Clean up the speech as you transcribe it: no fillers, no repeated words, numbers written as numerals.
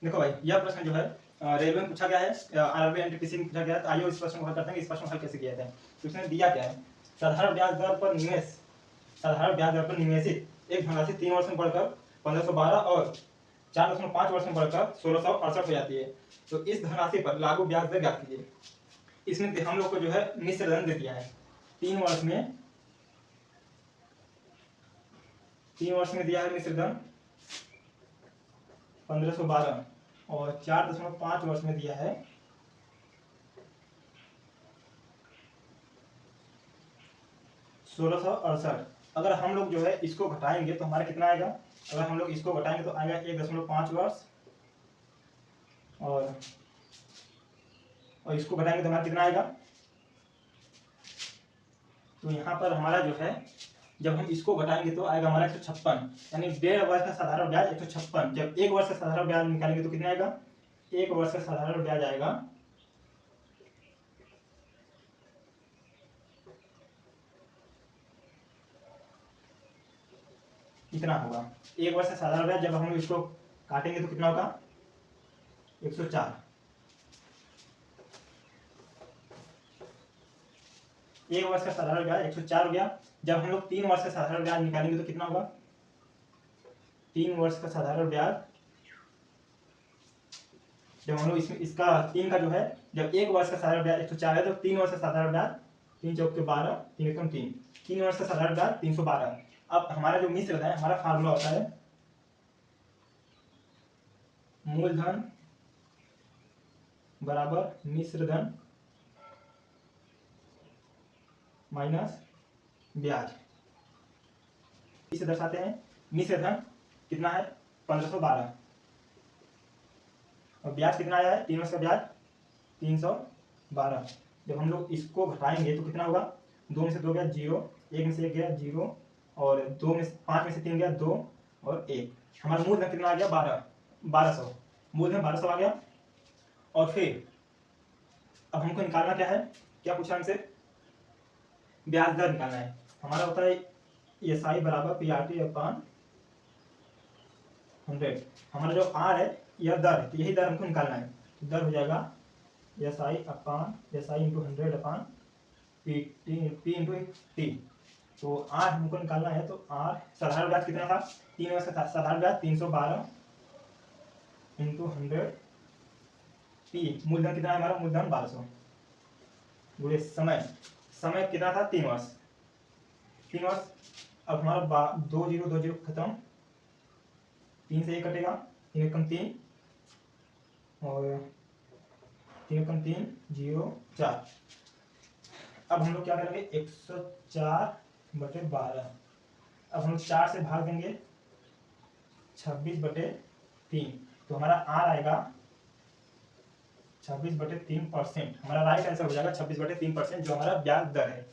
देखो भाई, यह प्रश्न जो है रेलवे में पूछा गया है, आरआरबी एनटीपीसी में पूछा गया है। तो आइए इस प्रश्न को हल करते हैं कि इस प्रश्न को हल कैसे किया जाता है। तो इसमें दिया क्या है, साधारण ब्याज दर पर निवेश, साधारण ब्याज दर पर निवेशित एक धनराशि 3 वर्ष में बढ़कर 1512 और 4.5 वर्ष में बढ़कर 1668 हो जाती है। तो इस धनराशि पर लागू ब्याज दर ज्ञात कीजिए। इसमें हम लोग को जो है मिश्र धन दे दिया है। 3 वर्ष में दिया है मिश्र धन 1512 और 4.5 वर्ष में दिया है 1668। अगर हम लोग जो है इसको घटाएंगे तो हमारा कितना आएगा, अगर हम लोग इसको घटाएंगे तो आएगा 1.5 वर्ष और इसको घटाएंगे तो हमारा कितना आएगा। तो यहाँ पर हमारा जो है जब हम इसको घटाएंगे तो आएगा हमारा 156, यानी 1.5 वर्ष का साधारण ब्याज 156। जब 1 वर्ष का साधारण ब्याज निकालेंगे तो कितना आएगा, 1 वर्ष का साधारण ब्याज आएगा कितना होगा। 1 वर्ष का साधारण ब्याज जब हम इसको काटेंगे तो कितना होगा, 104। 1 वर्ष का साधारण ब्याज 104 हो गया। जब हम लोग 3 वर्ष का साधारण ब्याज निकालेंगे तो कितना होगा, 3 वर्ष का साधारण ब्याज जब हम लोग इसमें इसका 3 का जो है, जब 1 वर्ष का साधारण ब्याज 104 है तो 3 वर्ष का साधारण ब्याज 3 चौक के 12, 3 एकम 3, 3 वर्ष का साधारण ब्याज 312। अब हमारा जो मिश्र है, हमारा फार्मूला होता है मूलधन बराबर मिश्र धन माइनस ब्याज। इसे दर्शाते हैं। मिश्र धन कितना है 1512 और ब्याज कितना आया है, 3 वर्ष का ब्याज 312। जब हम लोग इसको घटाएंगे तो कितना होगा, 2 में से 2 गया 0, 1 में से 1 गया 0 और 5 में से 3 गया 2 और 1। हमारा मूलधन कितना आ गया 1200, मूलधन 1200 आ गया। और फिर अब हमको निकालना क्या है, क्या पूछा हमसे, ब्याज दर निकालना है। हमारा होता है एसआई बराबर पीआरटी अपान 100। हमारा जो आर है यह दर है, तो यही दर हमको निकालना है। तो दर हो जाएगा एसआई इंटू 100 अपान पी इंटू टी। तो आर हमको निकालना है। तो आर साधारण ब्याज कितना था, 3 वर्ष का साधारण ब्याज 312 इंटू 100 पी। मूलधन कितना है हमारा, मूलधन 1200 गुणे समय कितना था 3 वर्ष। अब हमारा 2 0 खत्म, 3 से 1 कटेगा, 3 एकम 3 और 3 एकम 3 0 4। अब हम लोग क्या करेंगे 104/12। अब हम लोग 4 से भाग देंगे 26/3। तो हमारा आर आएगा 26/3%। हमारा राइट आंसर हो जाएगा 26/3%, जो हमारा ब्याज दर है।